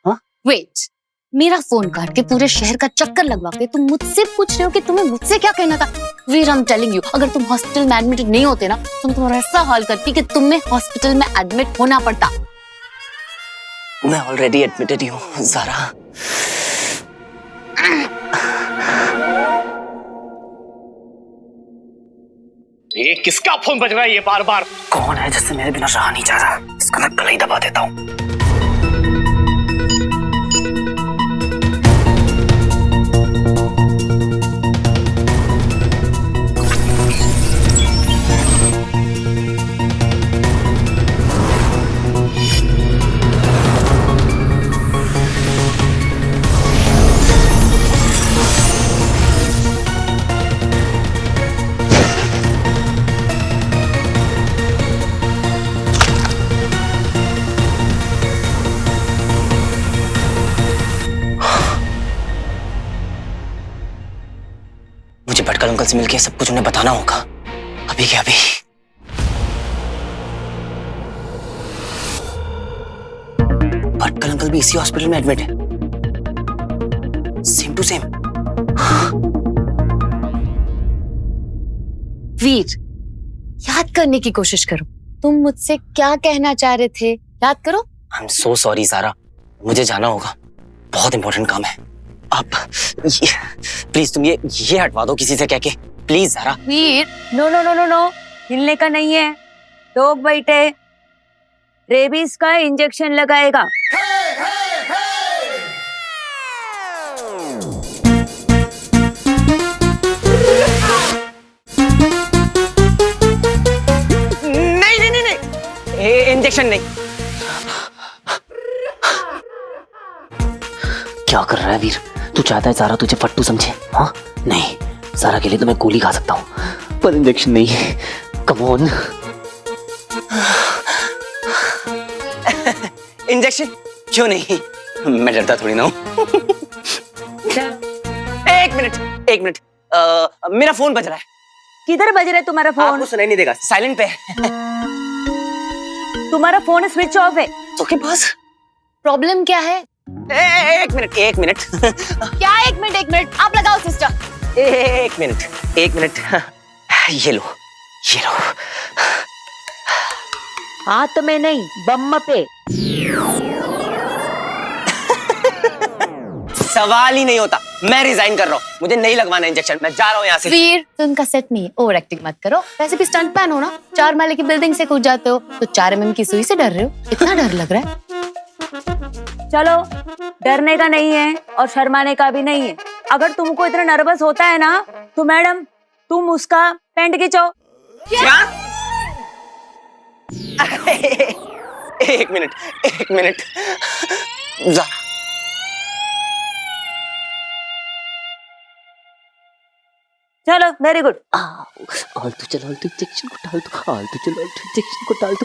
हाँ? वेट, मेरा फोन काट के पूरे शहर का चक्कर लगवा के तुम मुझसे पूछ रहे हो कि तुम्हें मुझसे क्या कहना था? वीर, आई एम टेलिंग यू, अगर तुम हॉस्पिटल में एडमिट नहीं होते ना, तुम तुम्हारा ऐसा हाल करती कि तुम्हें हॉस्पिटल में एडमिट होना पड़ता। मैं ऑलरेडी एडमिटेड ही हूँ ज़ारा। ये किसका फोन बज रहा है ये बार बार? कौन है जिससे मेरे बिना रहा नहीं जा रहा? इसका मैं गला ही दबा देता हूँ। भटकल अंकल से मिलके सब कुछ उन्हें बताना होगा, अभी के अभी। भटकल अंकल भी इसी हॉस्पिटल में एडमिट है, सेम टू सेम। वीर, याद करने की कोशिश करो, तुम मुझसे क्या कहना चाह रहे थे, याद करो। आई एम सो सॉरी सारा, मुझे जाना होगा, बहुत इंपॉर्टेंट काम है। आप प्लीज तुम ये हटवा दो किसी से कह के, please Sara. Veer, no no no no no, हिलने का नहीं है, लोग बैठे, रेबीज का इंजेक्शन लगाएगा। इंजेक्शन नहीं। क्या कर रहा है वीर? तू चाहता है सारा तुझे फट्टू समझे? हाँ नहीं, सारा के लिए तो मैं गोली खा सकता हूँ, पर इंजेक्शन नहीं। Come on. इंजेक्शन क्यों नहीं? मैं डरता थोड़ी ना हूँ। एक मिनट, मेरा फोन बज रहा है। किधर बज रहा है तुम्हारा फोन? आपको सुनाई नहीं देगा, साइलेंट पे है। तुम्हारा फोन स्विच ऑफ है। तो के पास प्रॉब्लम क्या है? एक मिनट क्या एक मिनट, आप लगाओ सिस्टर। एक मिनट। ये लो। हाथ में नहीं, बम पे। सवाल ही नहीं होता, मैं रिजाइन कर रहा हूँ, मुझे नहीं लगवाना इंजेक्शन, मैं जा रहा हूँ यहाँ से। वीर, तुम का सेट नहीं है, ओवर एक्टिंग मत करो। वैसे भी स्टंट मैन हो ना, 4 माले की बिल्डिंग से कूद जाते हो, तो 4 mm की सुई से डर रहे हो? इतना डर लग रहा है? चलो, डरने का नहीं है और शर्माने का भी नहीं है। अगर तुमको इतना नर्वस होता है ना, तो मैडम तुम उसका पैंट खींचो। क्या? एक मिनट। चलो, वेरी गुड। आलतू चल, आलतू इंजेक्शन को डाल दो, आलतू चल, आलतू इंजेक्शन को डाल दो।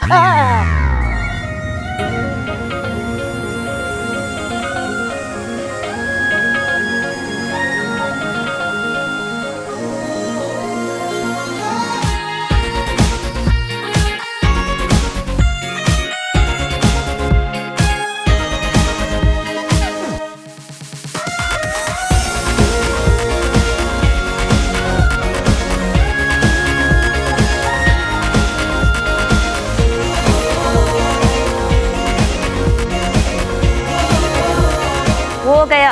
हो गया।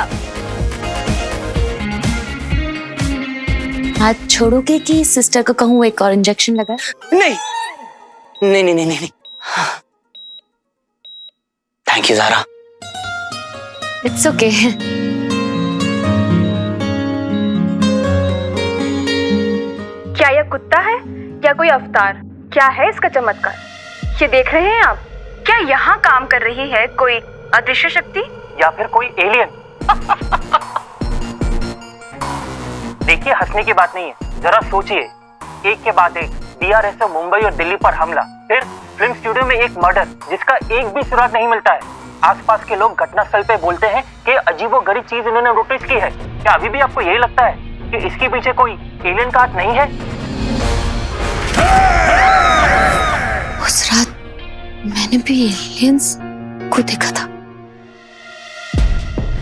हाथ छोड़ोगे कि सिस्टर को कहूँ एक और इंजेक्शन लगा? नहीं। Thank you Zara. It's okay. क्या यह कुत्ता है या कोई अवतार? क्या है इसका चमत्कार? ये देख रहे हैं आप? क्या यहाँ काम कर रही है कोई अदृश्य शक्ति या फिर कोई एलियन? देखिए, हंसने की बात नहीं है, जरा सोचिए, एक के बाद एक DRSO मुंबई और दिल्ली पर हमला, फिर फिल्म स्टूडियो में एक मर्डर जिसका एक भी सुराग नहीं मिलता है। आसपास के लोग घटनास्थल पे बोलते हैं कि अजीबोगरीब चीज इन्होंने नोटिस की है। क्या अभी भी आपको यही लगता है कि इसके पीछे कोई एलियन का हाथ नहीं है? उस रात मैंने भी एलियंस को देखा था।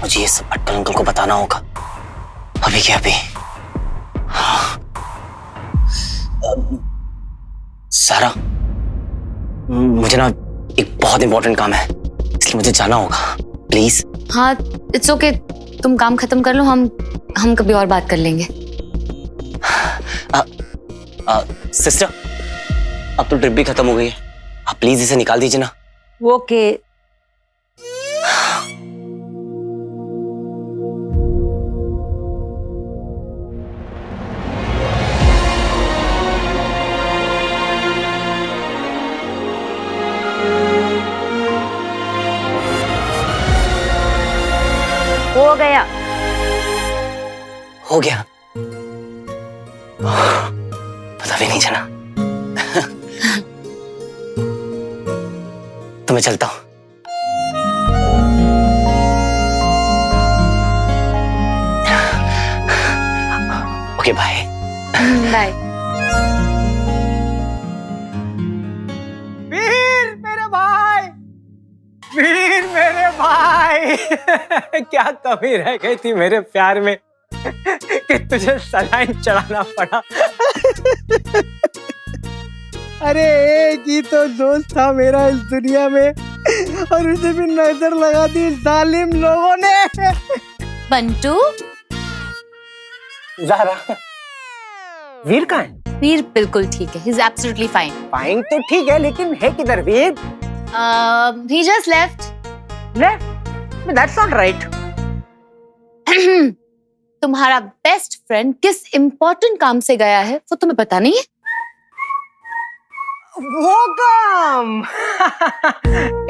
मुझे ये सब भटकल अंकल को बताना होगा, अभी के अभी। सारा, मुझे ना एक बहुत इंपॉर्टेंट काम है, इसलिए मुझे जाना होगा, प्लीज। हाँ, इट्स ओके, तुम काम खत्म कर लो, हम कभी और बात कर लेंगे। सिस्टर, अब तो ट्रिप भी खत्म हो गई है, आप प्लीज इसे निकाल दीजिए ना। ओके। हो गया। हो गया? पता भी नहीं चला। तो मैं चलता हूं। Okay bye. बाय। वीर मेरे भाई, वीर मेरे भाई, क्या कमी रह गई थी मेरे प्यार में कि तुझे सलाइन चढ़ाना पड़ा। अरे एक ही तो दोस्त था मेरा इस दुनिया में और उसे भी नजर लगा दी जालिम लोगों ने। बंटू, ज़ारा, वीर कहाँ है? वीर बिल्कुल ठीक है, he's absolutely fine. फाइन तो ठीक है, लेकिन है किधर वीर? He just left. Left? That's not right. तुम्हारा बेस्ट फ्रेंड किस इम्पोर्टेंट काम से गया है वो तुम्हें पता नहीं है? वो काम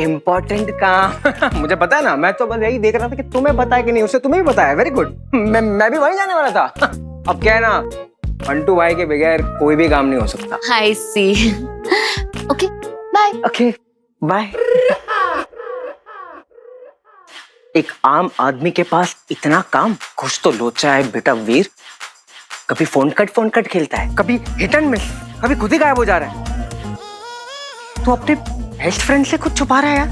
इम्पोर्टेंट काम मुझे पता है ना। मैं तो बस यही देख रहा था कि तुम्हें पता है कि नहीं। उसे तुम्हें भी पता है। Very good. मैं भी वहीं जाने वाला था। अब क्या है ना, बंटू भाई के बगैर कोई भी काम नहीं हो सकता। I see. Okay, bye. Okay, bye. एक आम आदमी के पास इतना काम, कुछ तो लोचा है बेटा वीर। कभी फोन कट खेलता है, कभी हिट एंड मिस, कभी खुद ही गायब हो जा रहा है। तो अपने बेस्ट फ्रेंड से कुछ छुपा रहा है यार।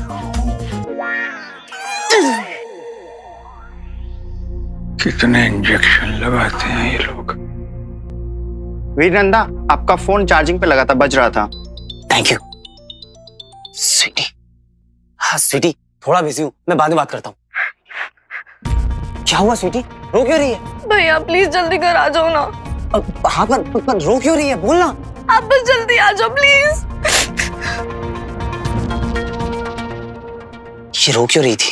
कितने इंजेक्शन लगाते हैं ये लोग। वीरनंदा, आपका फोन चार्जिंग पे लगा था, बज रहा था। Thank you sweetie. हाँ स्वीटी, थोड़ा बिजी हूँ, मैं बाद में बात करता हूँ। क्या हुआ स्वीटी, रो क्यों रही है? भैया प्लीज जल्दी घर आ जाओ ना। हाँ पर रो क्यों रही है, बोलना। आप बस जल्दी आ जाओ प्लीज। ये रो क्यों रही थी?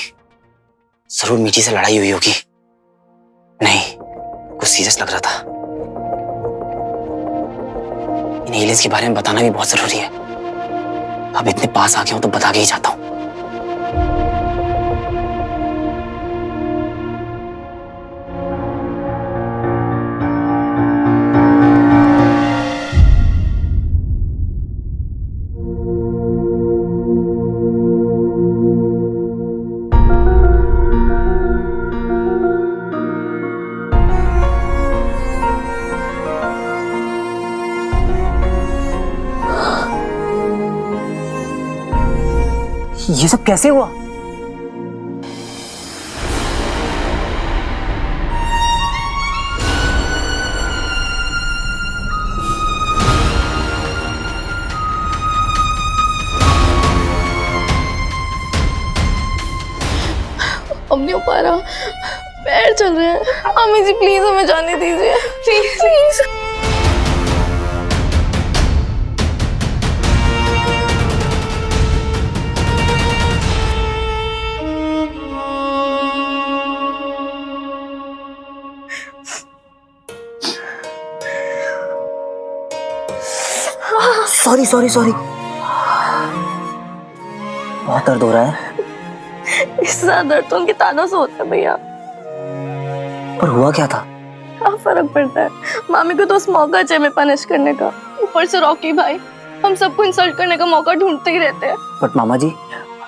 जरूर मीठी से लड़ाई हुई होगी। नहीं, कुछ सीरियस लग रहा था। इन एलियंस के बारे में बताना भी बहुत जरूरी है। अब इतने पास आ गया हूं तो बता के ही जाता हूं। ये सब कैसे हुआ? अब नहीं हो पा रहा, पैर चल रहे हैं। अम्मी जी प्लीज हमें जाने दीजिए, प्लीज प्लीज। सॉरी बहुत दर्द हो रहा है। इससे ज्यादा दर्द तो उनके तानों से होता है भैया। पर हुआ क्या था? क्या फर्क पड़ता है, मामी को तो उस मौका चाहिए में पनिश करने का। ऊपर से रॉकी भाई हम सबको इंसल्ट करने का मौका ढूंढते ही रहते हैं। बट मामा जी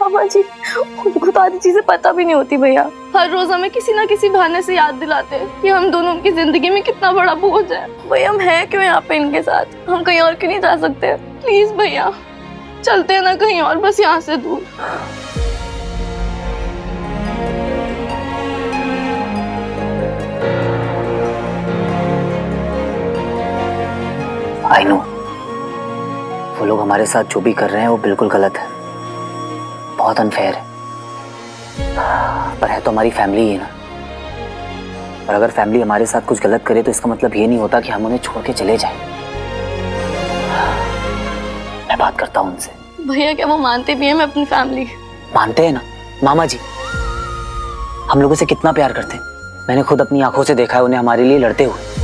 उनको तो आधी चीजें पता भी नहीं होती भैया। हर रोज हमें किसी ना किसी बहाने से याद दिलाते हैं कि हम दोनों की जिंदगी में कितना बड़ा बोझ है। भैया हम हैं क्यों यहाँ पे इनके साथ? हम कहीं और क्यों नहीं जा सकते? प्लीज भैया चलते हैं ना कहीं और, बस यहाँ से दूर। आई नो वो लोग हमारे साथ जो भी कर रहे हैं वो बिल्कुल गलत है, बहुत अनफेयर है। पर है तो हमारी फैमिली ही ना। और अगर फैमिली हमारे साथ कुछ गलत करे तो इसका मतलब ये नहीं होता कि हम उन्हें छोड़ के चले जाएं। मैं बात करता हूँ उनसे। भैया क्या वो मानते भी हैं मैं अपनी फैमिली? मानते हैं ना मामा जी, हम लोगों से कितना प्यार करते हैं। मैंने खुद अपनी आंखों से देखा है उन्हें हमारे लिए लड़ते हुए।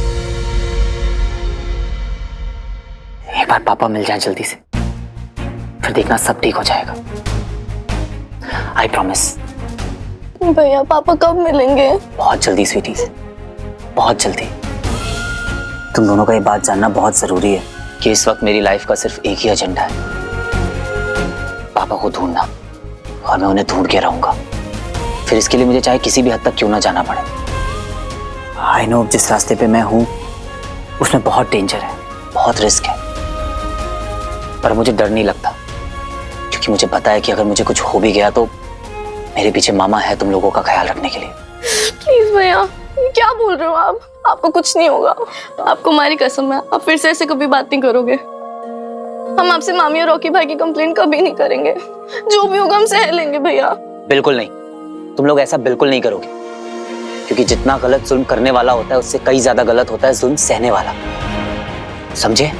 एक बार पापा मिल जाए जल्दी से, फिर देखना सब ठीक हो जाएगा। I promise. भैया पापा कब मिलेंगे? बहुत जल्दी स्वीटी, बहुत जल्दी। तुम दोनों का ये बात जानना बहुत जरूरी है कि इस वक्त मेरी लाइफ का सिर्फ एक ही एजेंडा है, पापा को ढूंढना, और मैं उन्हें ढूंढ के रहूंगा। फिर इसके लिए मुझे चाहे किसी भी हद तक क्यों ना जाना पड़े। आई नो जिस रास्ते पे मैं हूं उसमें बहुत डेंजर है, बहुत रिस्क है, पर मुझे डर नहीं लगता क्योंकि मुझे पता है कि अगर मुझे कुछ हो भी गया तो मेरे पीछे मामा है तुम लोगों का ख्याल रखने के लिए। प्लीज भैया, ये क्या बोल रहे हो आप? आपको कुछ नहीं होगा, आपको हमारी कसम है, आप फिर से ऐसे कभी बात नहीं करोगे। हम आपसे मामी और रॉकी भाई की कंप्लेंट कभी नहीं करेंगे, जो भी होगा हम सह लेंगे भैया। बिल्कुल नहीं, तुम लोग ऐसा बिल्कुल नहीं करोगे, क्योंकि जितना गलत जुल्म करने वाला होता है उससे कई ज्यादा गलत होता है जुल्म सहने वाला, समझे?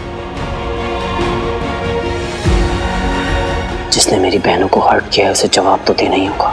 जिसने मेरी बहनों को हर्ट किया है उसे जवाब तो देना ही होगा।